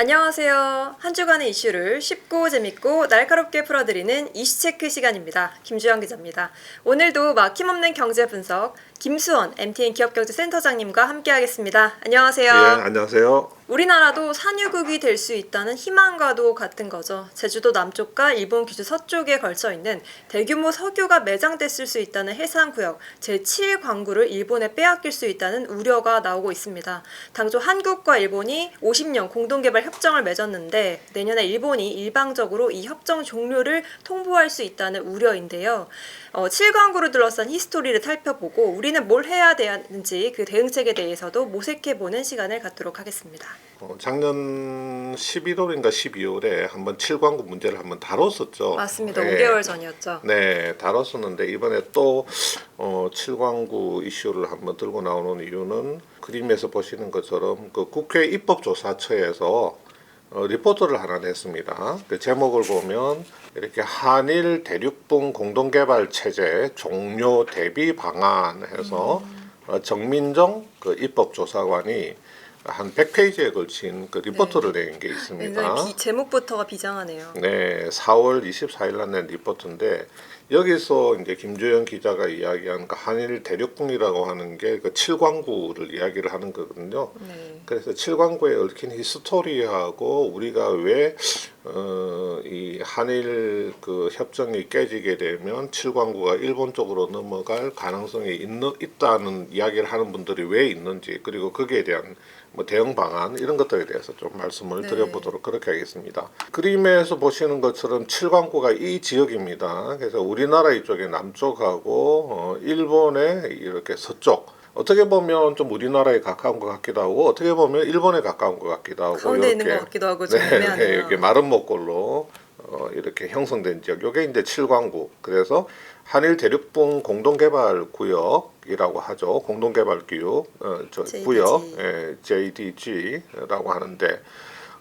안녕하세요. 한 주간의 이슈를 쉽고 재밌고 날카롭게 풀어드리는 이슈체크 시간입니다. 김주영 기자입니다. 오늘도 막힘없는 경제 분석 김수원 MTN 기업경제센터장님과 함께하겠습니다. 안녕하세요. 예, 안녕하세요. 우리나라도 산유국이 될 수 있다는 희망과도 같은 거죠. 제주도 남쪽과 일본 규주 서쪽에 걸쳐 있는 대규모 석유가 매장됐을 수 있다는 해상구역 제7광구를 일본에 빼앗길 수 있다는 우려가 나오고 있습니다. 당초 한국과 일본이 50년 공동개발 협정을 맺었는데 내년에 일본이 일방적으로 이 협정 종료를 통보할 수 있다는 우려인데요. 7광구를 둘러싼 히스토리를 살펴보고 우리는 뭘 해야 되는지 그 대응책에 대해서도 모색해보는 시간을 갖도록 하겠습니다. 작년 11월인가 12월에 한번 7광구 문제를 한번 다뤘었죠. 맞습니다. 네. 5개월 전이었죠. 네, 다뤘었는데 이번에 또 7광구 이슈를 한번 들고 나오는 이유는 그림에서 보시는 것처럼 그 국회 입법조사처에서 리포트를 하나 냈습니다. 그 제목을 보면 이렇게 한일 대륙붕 공동개발 체제 종료 대비 방안 해서 정민정 그 입법조사관이 한 100페이지에 걸친 그 리포트를 낸 게 있습니다. 굉장히 제목부터가 비장하네요. 네, 4월 24일 날 낸 리포트인데 여기서 이제 김주영 기자가 이야기한 그 한일 대륙붕이라고 하는 게 그 7광구를 이야기를 하는 거거든요. 네. 그래서 7광구에 얽힌 히스토리하고 우리가 왜 이 한일 그 협정이 깨지게 되면 7광구가 일본 쪽으로 넘어갈 가능성이 있다는 이야기를 하는 분들이 왜 있는지, 그리고 거기에 대한 뭐 대응 방안 이런 것들에 대해서 좀 말씀을 드려보도록 그렇게 하겠습니다. 그림에서 보시는 것처럼 7광구가 이 지역입니다. 그래서 우리나라 이쪽에 남쪽하고 일본의 이렇게 서쪽, 어떻게 보면 좀 우리나라에 가까운 것 같기도 하고 어떻게 보면 일본에 가까운 것 같기도 하고 가운데 이렇게, 있는 것 같기도 하고 좀 네, 애매하네요. 이렇게 마른 목골로 이렇게 형성된 지역, 이게 이제 7광구. 그래서 한일 대륙붕 공동개발 구역이라고 하죠. 공동개발 구역, JDG라고 하는데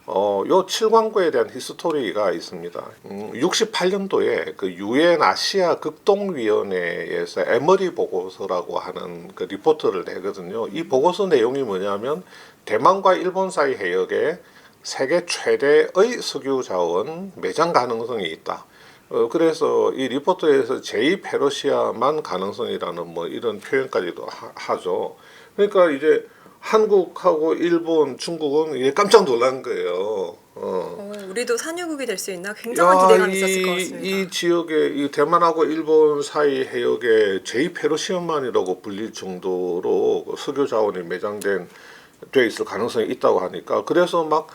요 7광구에 대한 히스토리가 있습니다. 68년도에 그 유엔 아시아 극동위원회에서 에머리 보고서라고 하는 그 리포트를 내거든요. 이 보고서 내용이 뭐냐면 대만과 일본 사이 해역에 세계 최대의 석유 자원 매장 가능성이 있다. 그래서 이 리포트에서 제2페르시아만 가능성이라는 뭐 이런 표현까지도 하죠. 그러니까 이제 한국하고 일본, 중국은 이게 깜짝 놀란 거예요. 우리도 산유국이 될 수 있나 굉장한 기대감이 있었을 것 같습니다. 이 지역에 이 대만하고 일본 사이 해역에 제2페르시아만이라고 불릴 정도로 석유 자원이 매장돼 있을 가능성이 있다고 하니까, 그래서 막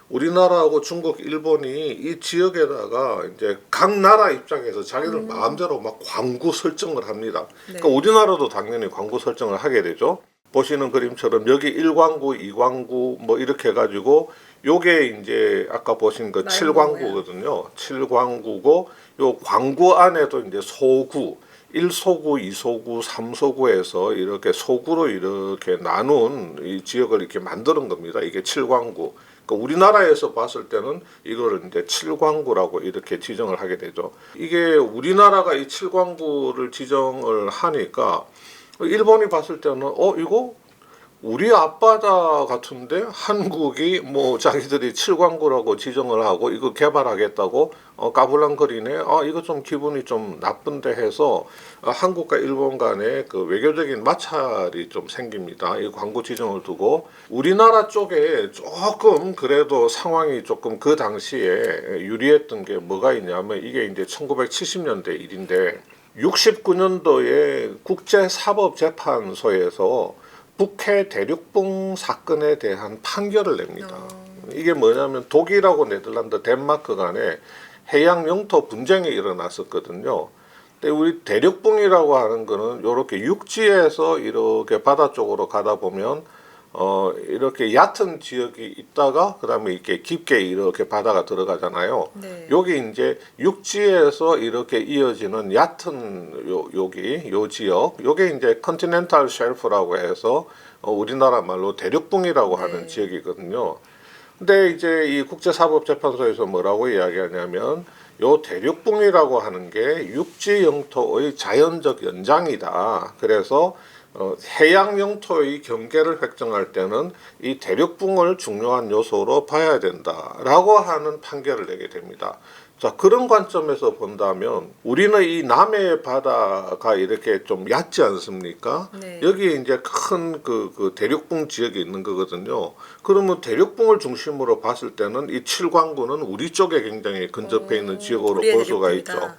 우리나라하고 중국, 일본이 이 지역에다가 이제 각 나라 입장에서 자기들 마음대로 막 광구 설정을 합니다. 그러니까 우리나라도 당연히 광구 설정을 하게 되죠. 보시는 그림처럼 여기 1광구, 2광구 뭐 이렇게 해가지고 요게 이제 아까 보신 그 7광구거든요. 7광구고 요 광구 안에도 이제 소구, 1소구, 2소구, 3소구에서 이렇게 소구로 이렇게 나눈 이 지역을 이렇게 만드는 겁니다. 이게 7광구. 그러니까 우리나라에서 봤을 때는 이거를 이제 7광구라고 이렇게 지정을 하게 되죠. 이게 우리나라가 이 7광구를 지정을 하니까 일본이 봤을 때는 이거 우리 앞바다 같은데 한국이 뭐 자기들이 7광구라고 지정을 하고 이거 개발하겠다고 까불랑거리네. 이거 좀 기분이 좀 나쁜데 해서 한국과 일본 간의 그 외교적인 마찰이 좀 생깁니다. 이 광구 지정을 두고 우리나라 쪽에 조금 그래도 상황이 조금 그 당시에 유리했던 게 뭐가 있냐면 이게 이제 1970년대 일인데 69년도에 국제사법재판소에서 북해 대륙붕 사건에 대한 판결을 냅니다. 이게 뭐냐면 독일하고 네덜란드, 덴마크 간에 해양 영토 분쟁이 일어났었거든요. 근데 우리 대륙붕이라고 하는 거는 이렇게 육지에서 이렇게 바다 쪽으로 가다 보면 이렇게 얕은 지역이 있다가 그다음에 이렇게 깊게 이렇게 바다가 들어가잖아요. 네. 여기 이제 육지에서 이렇게 이어지는 얕은 요 지역, 요게 이제 컨티넨탈 쉘프라고 해서 우리나라 말로 대륙붕이라고 하는 지역이거든요. 근데 이제 이 국제사법재판소에서 뭐라고 이야기하냐면 요 대륙붕이라고 하는 게 육지 영토의 자연적 연장이다. 그래서 해양 영토의 경계를 획정할 때는 이 대륙붕을 중요한 요소로 봐야 된다라고 하는 판결을 내게 됩니다. 자, 그런 관점에서 본다면 우리는 이 남해 바다가 이렇게 좀 얕지 않습니까? 네. 여기에 이제 큰 그 대륙붕 지역이 있는 거거든요. 그러면 대륙붕을 중심으로 봤을 때는 이 칠광구는 우리 쪽에 굉장히 근접해 있는 지역으로 우리의 볼 수가 대륙붕이다. 있죠.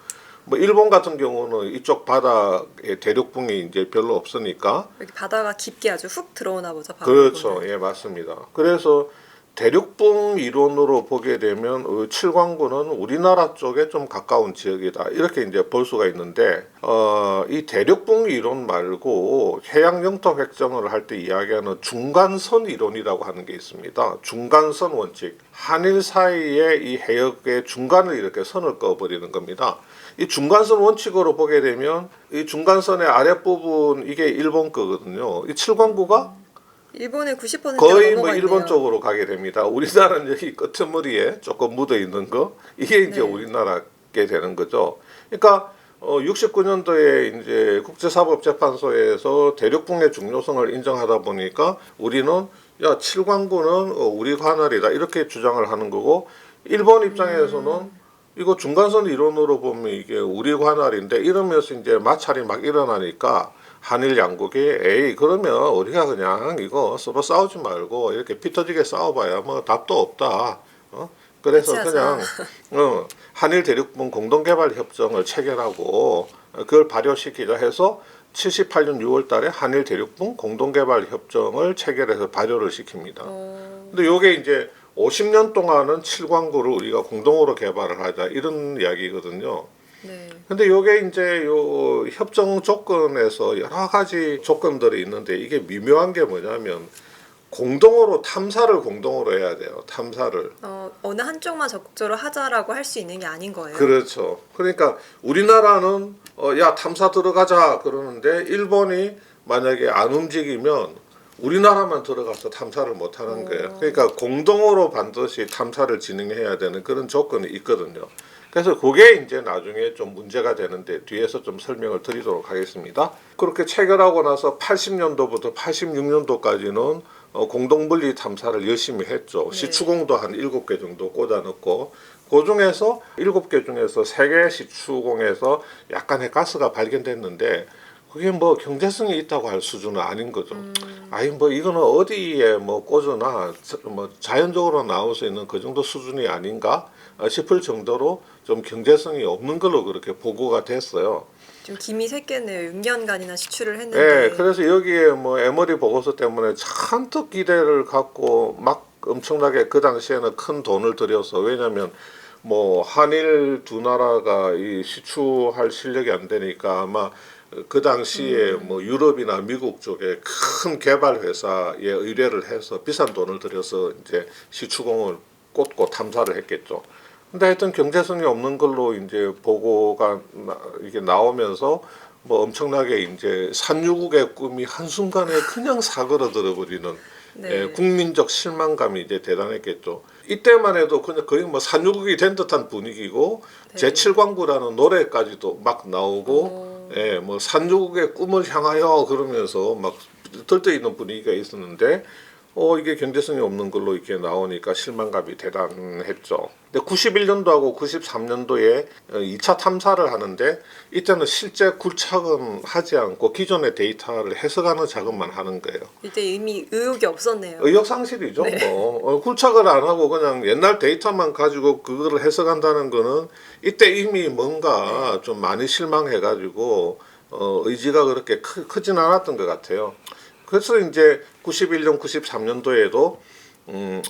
뭐 일본 같은 경우는 이쪽 바다에 대륙붕이 이제 별로 없으니까 여기 바다가 깊게 아주 훅 들어오나 보죠. 그렇죠. 보면. 예, 맞습니다. 그래서 대륙붕 이론으로 보게 되면 칠광구는 우리나라 쪽에 좀 가까운 지역이다. 이렇게 이제 볼 수가 있는데 이 대륙붕 이론 말고 해양 영토 획정을 할 때 이야기하는 중간선 이론이라고 하는 게 있습니다. 중간선 원칙. 한일 사이에 이 해역의 중간을 이렇게 선을 그어버리는 겁니다. 이 중간선 원칙으로 보게 되면 이 중간선의 아랫부분 이게 일본 거거든요. 이 칠광구가 일본의 90%가 거의 넘어가 뭐 일본 있네요. 쪽으로 가게 됩니다. 우리나라는 여기 끄트머리에 조금 묻어 있는 거 이게 이제 네. 우리나라게 되는 거죠. 그러니까 69년도에 이제 국제사법재판소에서 대륙붕의 중요성을 인정하다 보니까 우리는 야 칠광구는 우리 관할이다 이렇게 주장을 하는 거고 일본 입장에서는 이거 중간선 이론으로 보면 이게 우리 관할인데 이러면서 이제 마찰이 막 일어나니까 한일 양국이 에이 그러면 우리가 그냥 이거 서로 싸우지 말고 이렇게 피 터지게 싸워봐야 뭐 답도 없다. 그래서 같이 그냥 한일 대륙분 공동개발 협정을 체결하고 그걸 발효시키자 해서 78년 6월달에 한일 대륙분 공동개발 협정을 체결해서 발효를 시킵니다. 근데 요게 이제 50년 동안은 칠광구를 우리가 공동으로 개발을 하자 이런 이야기거든요. 네. 근데 요게 이제 요 협정 조건에서 여러 가지 조건들이 있는데 이게 미묘한 게 뭐냐면 공동으로 탐사를 공동으로 해야 돼요. 탐사를. 어느 한쪽만 적극적으로 하자라고 할 수 있는 게 아닌 거예요. 그렇죠. 그러니까 우리나라는 야 탐사 들어가자 그러는데 일본이 만약에 안 움직이면 우리나라만 들어가서 탐사를 못 하는 거예요. 그러니까 공동으로 반드시 탐사를 진행해야 되는 그런 조건이 있거든요. 그래서 그게 이제 나중에 좀 문제가 되는데 뒤에서 좀 설명을 드리도록 하겠습니다. 그렇게 체결하고 나서 80년도부터 86년도까지는 공동분리 탐사를 열심히 했죠. 네. 시추공도 한 7개 정도 꽂아 넣고 그 중에서 7개 중에서 3개 시추공에서 약간의 가스가 발견됐는데 그게 뭐 경제성이 있다고 할 수준은 아닌 거죠. 아니 뭐 이거는 어디에 뭐 꽂으나 뭐 자연적으로 나올 수 있는 그 정도 수준이 아닌가 싶을 정도로 좀 경제성이 없는 걸로 그렇게 보고가 됐어요. 좀 김이 샜겠네요. 6년간이나 시추를 했는데. 네, 그래서 여기에 뭐 에머리 보고서 때문에 잔뜩 기대를 갖고 막 엄청나게 그 당시에는 큰 돈을 들여서 왜냐하면 뭐 한일 두 나라가 이 시추할 실력이 안 되니까 아마 그 당시에 뭐 유럽이나 미국 쪽에 큰 개발 회사에 의뢰를 해서 비싼 돈을 들여서 이제 시추공을 꽂고 탐사를 했겠죠. 근데 하여튼 경제성이 없는 걸로 이제 보고가 이게 나오면서 뭐 엄청나게 이제 산유국의 꿈이 한순간에 그냥 사그러들어 버리는 네. 국민적 실망감이 이제 대단했겠죠. 이때만 해도 그냥 거의 뭐 산유국이 된 듯한 분위기고 네. 제7광구라는 노래까지도 막 나오고 뭐 산유국의 꿈을 향하여 그러면서 막 들떠 있는 분위기가 있었는데 이게 경제성이 없는 걸로 이렇게 나오니까 실망감이 대단했죠. 근데 91년도하고 93년도에 2차 탐사를 하는데 이때는 실제 굴착은 하지 않고 기존의 데이터를 해석하는 작업만 하는 거예요. 이때 이미 의욕이 없었네요. 의욕상실이죠. 네. 뭐 굴착을 안 하고 그냥 옛날 데이터만 가지고 그거를 해석한다는 거는 이때 이미 뭔가 좀 많이 실망해가지고 의지가 그렇게 크진 않았던 것 같아요. 그래서 이제 91년, 93년도에도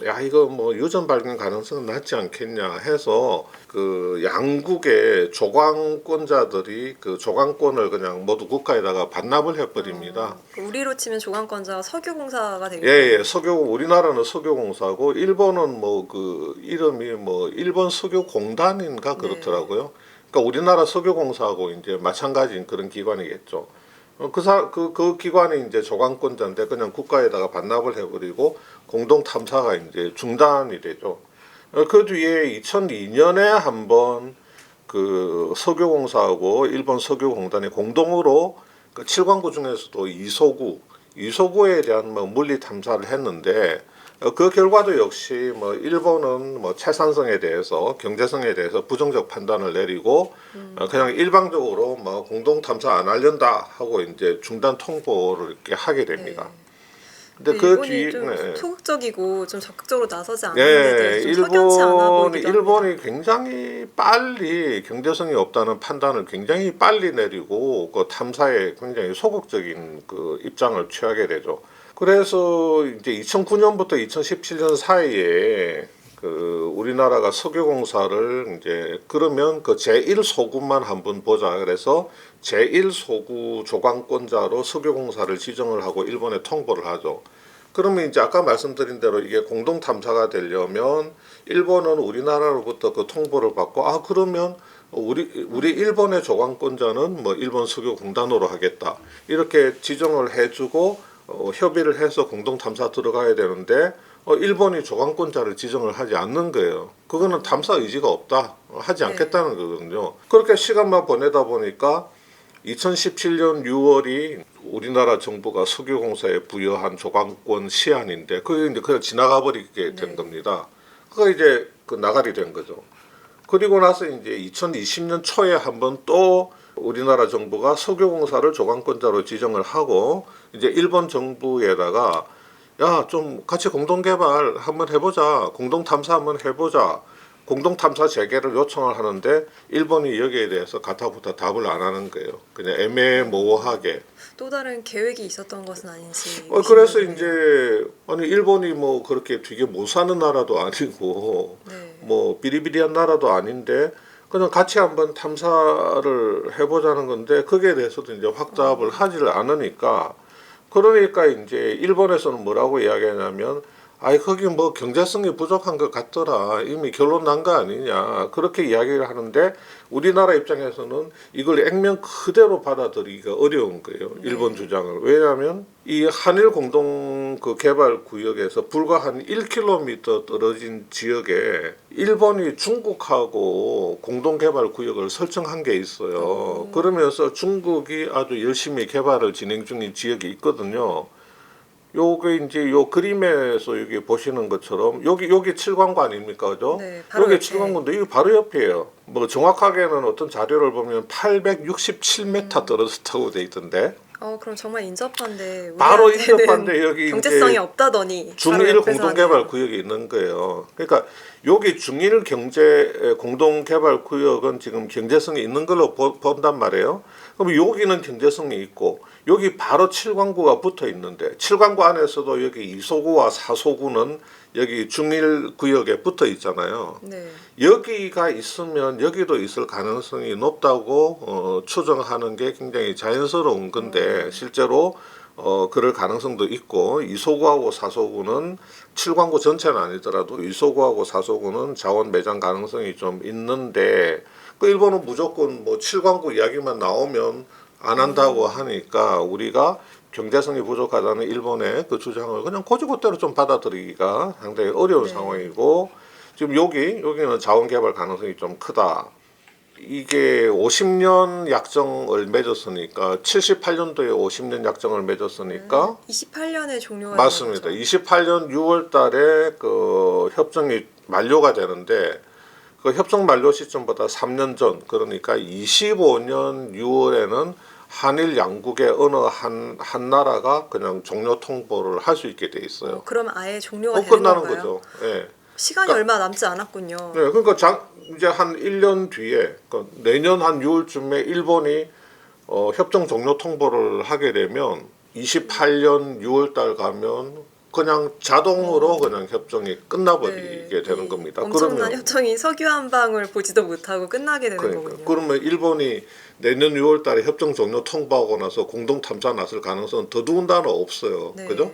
야 이거 뭐 유전 발견 가능성은 낮지 않겠냐 해서 그 양국의 조광권자들이 그 조광권을 그냥 모두 국가에다가 반납을 해버립니다. 우리로 치면 조광권자가 석유공사가 되겠네요. 예, 우리나라는 석유공사고 일본은 뭐 그 이름이 뭐 일본 석유공단인가 그렇더라고요. 그러니까 우리나라 석유공사하고 이제 마찬가지인 그런 기관이겠죠. 그 기관이 이제 조광권자인데 그냥 국가에다가 반납을 해버리고 공동 탐사가 이제 중단이 되죠. 그 뒤에 2002년에 한번 그 석유공사하고 일본 석유공단이 공동으로 그 7광구 중에서도 이소구에 대한 뭐 물리 탐사를 했는데 그 결과도 역시 뭐 일본은 뭐 채산성에 대해서 경제성에 대해서 부정적 판단을 내리고 그냥 일방적으로 뭐 공동 탐사 안 하려다 하고 이제 중단 통보를 이렇게 하게 됩니다. 네. 근데 그 일본이 뒤에 좀 소극적이고 좀 적극적으로 나서지 않는 데 네, 대해서 좀 석연치 않아 보이기도 합니다. 일본이 굉장히 빨리 경제성이 없다는 판단을 굉장히 빨리 내리고 그 탐사에 굉장히 소극적인 그 입장을 취하게 되죠. 그래서 이제 2009년부터 2017년 사이에 그 우리나라가 석유공사를 이제 그러면 그 제1소구만 한번 보자 그래서 제1소구 조강권자로 석유공사를 지정을 하고 일본에 통보를 하죠. 그러면 이제 아까 말씀드린 대로 이게 공동 탐사가 되려면 일본은 우리나라로부터 그 통보를 받고 아 그러면 우리 일본의 조강권자는 뭐 일본 석유공단으로 하겠다 이렇게 지정을 해주고 협의를 해서 공동 탐사 들어가야 되는데 일본이 조강권자를 지정을 하지 않는 거예요. 그거는 탐사 의지가 없다 하지 않겠다는 거거든요. 그렇게 시간만 보내다 보니까 2017년 6월이 우리나라 정부가 석유공사에 부여한 조강권 시한인데 그게 이제 그냥 지나가 버리게 된 겁니다. 그거 이제 그 나가리 된 거죠. 그리고 나서 이제 2020년 초에 한번 또 우리나라 정부가 석유공사를 조강권자로 지정을 하고 이제 일본 정부에다가 야 좀 같이 공동개발 한번 해보자, 공동탐사 한번 해보자. 공동탐사 재개를 요청을 하는데 일본이 여기에 대해서 가타부타 답을 안 하는 거예요. 그냥 애매모호하게. 또 다른 계획이 있었던 것은 아닌지. 그래서 의심이 이제 아니 일본이 뭐 그렇게 되게 못 사는 나라도 아니고 네. 뭐 비리비리한 나라도 아닌데 그냥 같이 한번 탐사를 해보자는 건데 거기에 대해서도 이제 확답을 하지를 않으니까 그러니까 이제 일본에서는 뭐라고 이야기하냐면 아이 거기 뭐 경제성이 부족한 것 같더라 이미 결론 난 거 아니냐 그렇게 이야기를 하는데 우리나라 입장에서는 이걸 액면 그대로 받아들이기가 어려운 거예요. 일본 주장을. 왜냐하면 이 한일 공동 그 개발 구역에서 불과 한 1km 떨어진 지역에 일본이 중국하고 공동 개발 구역을 설정한 게 있어요. 그러면서 중국이 아주 열심히 개발을 진행 중인 지역이 있거든요. 요게 이제 요 그림에서 여기 보시는 것처럼 여기 7광구 아닙니까, 그죠? 네, 바로 여기 옆에. 7광구인데 이거 바로 옆이에요. 뭐 정확하게는 어떤 자료를 보면 867m 떨어졌다고 돼 있던데. 그럼 정말 인접한데 바로 우리한테는 인접한데 여기 경제성이 이제 없다더니 바로 중일 옆에서 공동개발 하네요. 구역이 있는 거예요. 그러니까 여기 중일 경제 공동개발 구역은 지금 경제성이 있는 걸로 본단 말이에요. 그럼 여기는 경제성이 있고 여기 바로 7광구가 붙어 있는데 7광구 안에서도 여기 이소구와 사소구는 여기 중일 구역에 붙어 있잖아요. 네. 여기가 있으면 여기도 있을 가능성이 높다고 추정하는 게 굉장히 자연스러운 건데 실제로 그럴 가능성도 있고 이소구하고 사소구는 7광구 전체는 아니더라도 이소구하고 사소구는 자원 매장 가능성이 좀 있는데 그 일본은 무조건 뭐 7광구 이야기만 나오면 안 한다고 하니까 우리가 경제성이 부족하다는 일본의 그 주장을 그냥 고지고대로 좀 받아들이기가 상당히 어려운 네. 상황이고 지금 여기는 자원 개발 가능성이 좀 크다. 이게 50년 약정을 맺었으니까 78년도에 50년 약정을 맺었으니까 28년에 종료가 맞습니다. 되는 거죠. 28년 6월 달에 그 협정이 만료가 되는데 그 협정 만료 시점보다 3년 전 그러니까 25년 6월에는 한일 양국의 어느 한 나라가 그냥 종료 통보를 할 수 있게 돼 있어요. 그럼 아예 종료가 되는 끝나는 건가요? 거죠. 예. 시간이 얼마 남지 않았군요. 네, 그러니까 이제 한 1년 뒤에 그러니까 내년 한 6월쯤에 일본이 협정 종료 통보를 하게 되면 28년 6월 달 가면 그냥 자동으로 그냥 협정이 끝나버리게 되는 이 겁니다. 엄청난 그러면 협정이 석유 한 방울 보지도 못하고 끝나게 되는 그러니까 거군요. 그러면 일본이 내년 6월 달에 협정 종료 통보하고 나서 공동 탐사 나설 가능성은 더더군다나 없어요. 네. 그죠?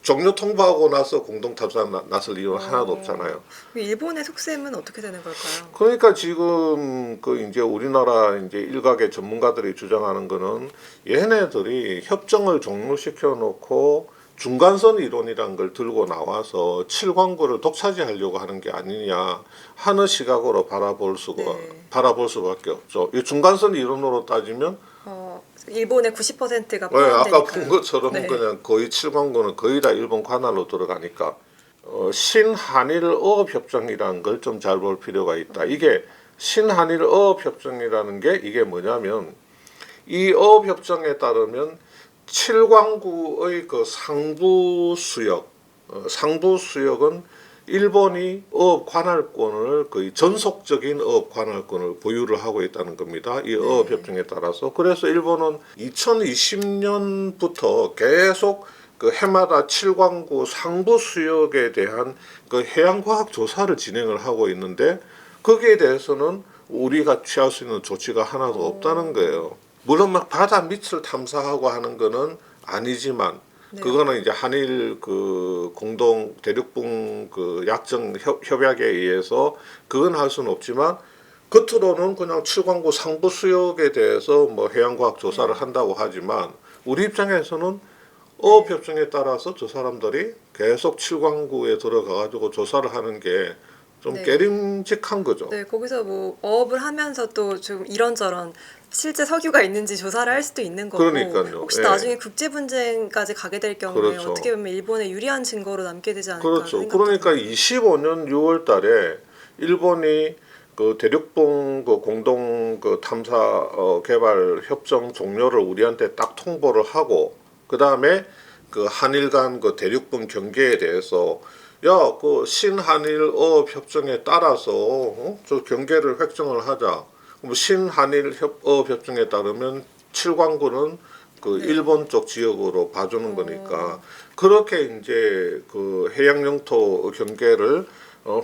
종료 통보하고 나서 공동 탐사 나설 이유는 하나도 없잖아요. 일본의 속셈은 어떻게 되는 걸까요? 그러니까 지금 그 이제 우리나라 이제 일각의 전문가들이 주장하는 거는 얘네들이 협정을 종료시켜 놓고 중간선 이론이란 걸 들고 나와서 7광구를 독차지하려고 하는 게 아니냐 하는 시각으로 바라볼 수밖에 없죠. 이 중간선 이론으로 따지면 일본의 90%가 네, 아까 포함되니까요. 본 것처럼 네. 그냥 거의 7광구는 거의 다 일본 관할로 들어가니까 신한일 어업협정이라는 걸 좀 잘 볼 필요가 있다. 이게 신한일 어업협정이라는 게 이게 뭐냐면 이 어업협정에 따르면 7광구의 그 상부 수역, 상부 수역은 일본이 어업 관할권을 거의 전속적인 어업 관할권을 보유를 하고 있다는 겁니다. 이 어업 협정에 따라서. 그래서 일본은 2020년부터 계속 그 해마다 7광구 상부 수역에 대한 그 해양과학 조사를 진행을 하고 있는데 거기에 대해서는 우리가 취할 수 있는 조치가 하나도 없다는 거예요. 물론 막 바다 밑을 탐사하고 하는 거는 아니지만 네. 그거는 이제 한일 그 공동 대륙붕 그 약정 협약에 의해서 그건 할 수는 없지만 겉으로는 그냥 7광구 상부 수역에 대해서 뭐 해양과학 조사를 한다고 하지만 우리 입장에서는 어업협정에 따라서 저 사람들이 계속 7광구에 들어가 가지고 조사를 하는 게 좀 네. 깨림직한 거죠. 네, 거기서 뭐 어업을 하면서 또 좀 이런저런 실제 석유가 있는지 조사를 할 수도 있는 거고 그러니까요. 혹시 예. 나중에 국제 분쟁까지 가게 될 경우에 그렇죠. 어떻게 보면 일본에 유리한 증거로 남게 되지 않을까 그렇죠. 생각도 그러니까 들어요. 25년 6월 달에 일본이 그 대륙붕 그 공동 그 탐사 개발 협정 종료를 우리한테 딱 통보를 하고 그다음에 그 한일 간 그 대륙붕 경계에 대해서 야, 그 신한일 어업 협정에 따라서 저 경계를 획정을 하자. 뭐 신한일 어업 협정에 따르면 7광구는 그 네. 일본 쪽 지역으로 봐주는 거니까 그렇게 이제 그 해양 영토 경계를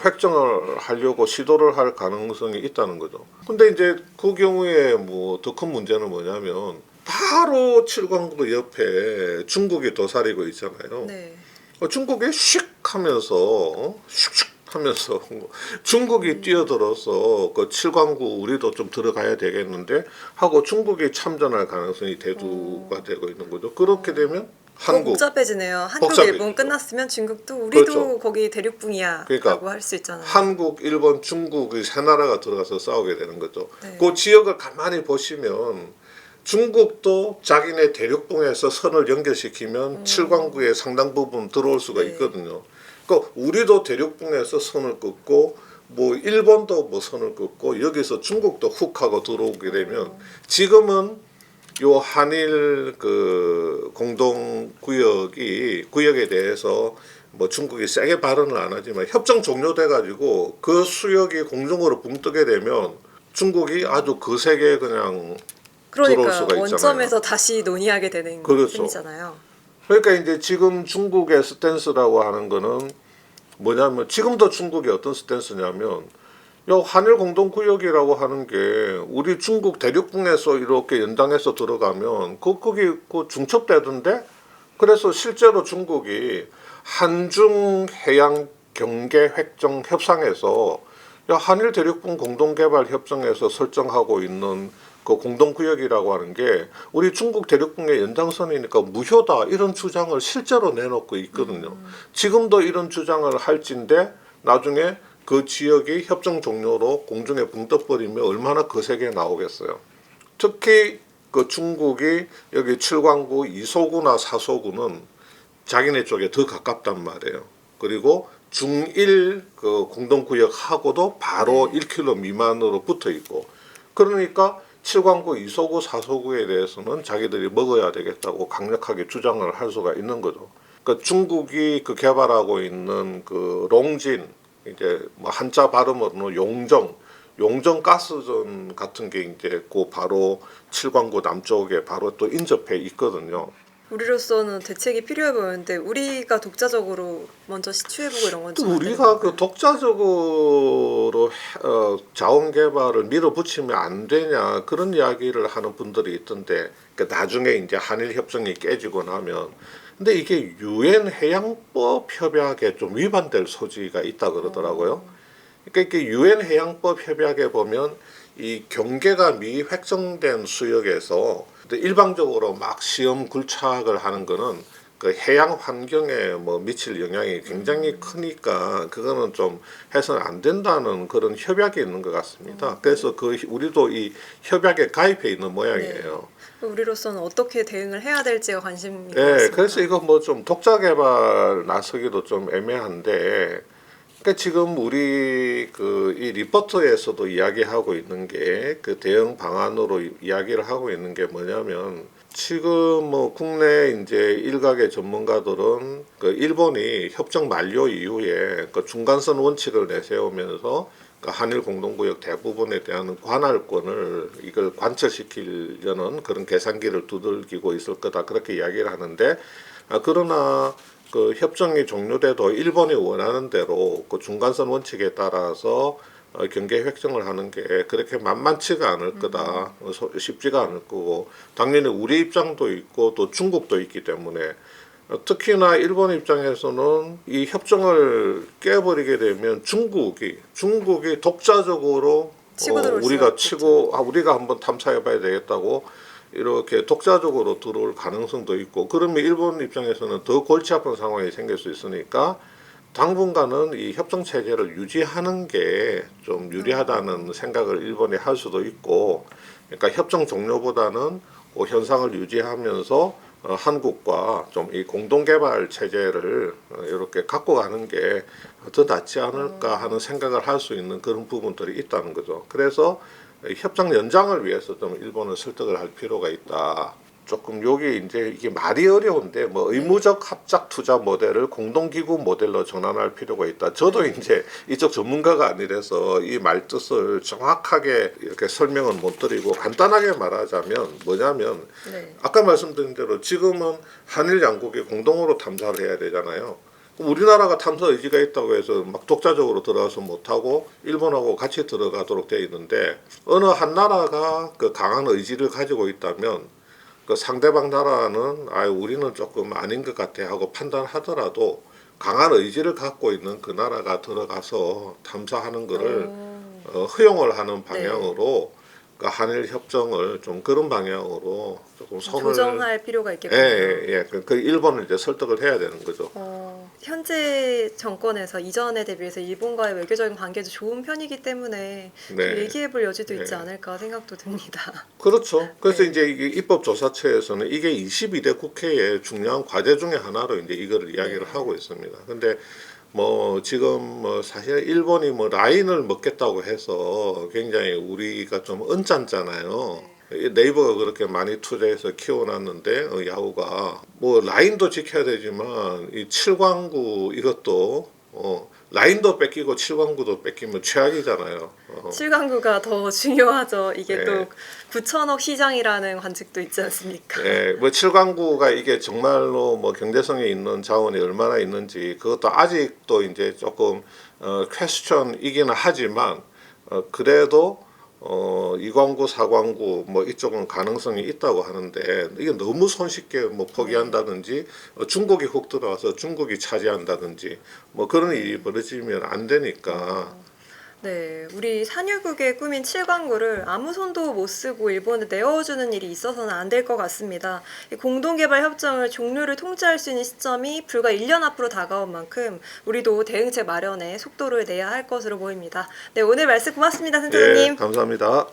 획정을 하려고 시도를 할 가능성이 있다는 거죠. 근데 이제 그 경우에 뭐 더 큰 문제는 뭐냐면 바로 7광구 옆에 중국이 도사리고 있잖아요. 네. 중국이 슉 하면서 슉슉 하면서 중국이 뛰어들어서 그 7광구 우리도 좀 들어가야 되겠는데 하고 중국이 참전할 가능성이 대두가 되고 있는 거죠. 그렇게 되면 더 한국 복잡해지네요. 한국, 복잡해지죠. 일본 끝났으면 중국도 우리도 그렇죠. 거기 대륙붕이야 그러니까 라고 할 수 있잖아요. 한국, 일본, 중국의 세 나라가 들어가서 싸우게 되는 거죠. 네. 그 지역을 가만히 보시면 중국도 자기네 대륙붕에서 선을 연결시키면 7광구의 상당 부분 들어올 수가 네. 있거든요. 그러니까 우리도 대륙붕에서 선을 긋고 뭐 일본도 뭐 선을 긋고 여기서 중국도 훅 하고 들어오게 되면 지금은 요 한일 그 공동 구역에 대해서 뭐 중국이 세게 발언을 안 하지만 협정 종료돼 가지고 그 수역이 공중으로 붕 뜨게 되면 중국이 아주 거세게 그냥 들어올 그러니까 수가 있잖아요. 원점에서 다시 논의하게 되는 그렇죠. 셈이잖아요. 그러니까 이제 지금 중국의 스탠스라고 하는 거는 뭐냐면 지금도 중국이 어떤 스탠스냐면 요 한일 공동구역이라고 하는 게 우리 중국 대륙붕에서 이렇게 연장해서 들어가면 거기 그 중첩되던데 그래서 실제로 중국이 한중 해양 경계 획정 협상에서 야 한일 대륙붕 공동개발 협정에서 설정하고 있는 그 공동구역이라고 하는 게 우리 중국 대륙붕의 연장선이니까 무효다 이런 주장을 실제로 내놓고 있거든요. 지금도 이런 주장을 할진데 나중에 그 지역이 협정 종료로 공중에 붕 떠버리면 얼마나 거세게 나오겠어요. 특히 그 중국이 여기 7광구 2소구나 4소구는 자기네 쪽에 더 가깝단 말이에요. 그리고 중일 그 공동구역하고도 바로 1km 미만으로 붙어 있고 그러니까 7광구 2소구 4소구에 대해서는 자기들이 먹어야 되겠다고 강력하게 주장을 할 수가 있는 거죠. 그러니까 중국이 그 개발하고 있는 그 롱진 이제 뭐 한자 발음으로는 용정 가스전 같은 게 이제 그 바로 7광구 남쪽에 바로 또 인접해 있거든요. 우리로서는 대책이 필요해 보이는데 우리가 독자적으로 먼저 시추해보고 이런 건 또 좀 안 되는 우리가 그 건가요? 독자적으로 자원 개발을 밀어붙이면 안 되냐 그런 이야기를 하는 분들이 있던데 그러니까 나중에 이제 한일 협정이 깨지고 나면 근데 이게 유엔 해양법 협약에 좀 위반될 소지가 있다 그러더라고요. 그러니까 이게 유엔 해양법 협약에 보면 이 경계가 미획정된 수역에서 일방적으로 막 시험 굴착을 하는 거는 그 해양 환경에 뭐 미칠 영향이 굉장히 크니까 그거는 좀 해서는 안 된다는 그런 협약이 있는 것 같습니다. 그래서 그 우리도 이 협약에 가입해 있는 모양이에요. 우리로서는 어떻게 대응을 해야 될지가 관심인 것 같습니다. 네, 그래서 이거 뭐 좀 독자 개발 나서기도 좀 애매한데, 그러니까 지금 우리 그 이 리포트에서도 이야기하고 있는 게 그 대응 방안으로 이야기를 하고 있는 게 뭐냐면, 지금 뭐 국내 이제 일각의 전문가들은 그 일본이 협정 만료 이후에 그 중간선 원칙을 내세우면서 그 한일 공동구역 대부분에 대한 관할권을 이걸 관철시키려는 그런 계산기를 두들기고 있을 거다 그렇게 이야기를 하는데, 그러나 그 협정이 종료돼도 일본이 원하는 대로 그 중간선 원칙에 따라서 경계 획정을 하는 게 그렇게 만만치가 않을 거다. 쉽지가 않을 거고, 당연히 우리 입장도 있고 또 중국도 있기 때문에, 특히나 일본 입장에서는 이 협정을 깨버리게 되면 중국이 독자적으로 치고 들어올 우리가 수가 우리가 한번 탐사해봐야 되겠다고 이렇게 독자적으로 들어올 가능성도 있고, 그러면 일본 입장에서는 더 골치 아픈 상황이 생길 수 있으니까 당분간은 이 협정 체제를 유지하는 게 좀 유리하다는 생각을 일본이 할 수도 있고, 그러니까 협정 종료보다는 그 현상을 유지하면서 한국과 좀 이 공동 개발 체제를 이렇게 갖고 가는 게 더 낫지 않을까 하는 생각을 할 수 있는 그런 부분들이 있다는 거죠. 그래서 협상 연장을 위해서 좀 일본을 설득을 할 필요가 있다. 조금 여기 이제 이게 말이 어려운데 뭐 의무적 합작 투자 모델을 공동기구 모델로 전환할 필요가 있다. 저도 이제 이쪽 전문가가 아니라서 이 말 뜻을 정확하게 이렇게 설명은 못 드리고, 간단하게 말하자면 뭐냐면, 네. 아까 말씀드린 대로 지금은 한일 양국이 공동으로 탐사를 해야 되잖아요. 그럼 우리나라가 탐사 의지가 있다고 해서 막 독자적으로 들어가서 못하고 일본하고 같이 들어가도록 되어 있는데, 어느 한 나라가 그 강한 의지를 가지고 있다면 그 상대방 나라는 우리는 조금 아닌 것 같아 하고 판단하더라도 강한 의지를 갖고 있는 그 나라가 들어가서 탐사하는 거를 허용을 하는 방향으로 그 한일 협정을 좀 그런 방향으로 조금 손을 조정할 필요가 있겠군요. 예. 그 일본을 이제 설득을 해야 되는 거죠. 현재 정권에서 이전에 대비해서 일본과의 외교적인 관계도 좋은 편이기 때문에 좀 네. 얘기해볼 여지도 있지 네. 않을까 생각도 듭니다. 그렇죠. 그래서 네. 이제 이게 입법조사처에서는 이게 22대 국회의 중요한 과제 중에 하나로 이제 이거를 이야기를 하고 있습니다. 근데 뭐 지금 뭐 사실 일본이 뭐 라인을 먹겠다고 해서 굉장히 우리가 좀 언짢잖아요. 네이버가 그렇게 많이 투자해서 키워놨는데 야후가 뭐 라인도 지켜야 되지만 이 7광구 이것도 라인도 뺏기고 7광구도 뺏기면 최악이잖아요. 7강구가 더 중요하죠. 이게 네. 또 9천억 시장이라는 관측도 있지 않습니까? 네, 뭐 7광구가 이게 정말로 뭐 경제성이 있는 자원이 얼마나 있는지 그것도 아직도 이제 조금 퀘스천이기는 하지만 그래도 2광구, 4광구 뭐 이쪽은 가능성이 있다고 하는데, 이게 너무 손쉽게 뭐 포기한다든지 중국이 훅 들어와서 중국이 차지한다든지 뭐 그런 일이 벌어지면 안 되니까. 네, 우리 산유국의 꿈인 7광구를 아무 손도 못 쓰고 일본에 내어주는 일이 있어서는 안 될 것 같습니다. 이 공동개발 협정을 종료를 통제할 수 있는 시점이 불과 1년 앞으로 다가온 만큼 우리도 대응책 마련에 속도를 내야 할 것으로 보입니다. 네, 오늘 말씀 고맙습니다, 센터장님. 예, 감사합니다.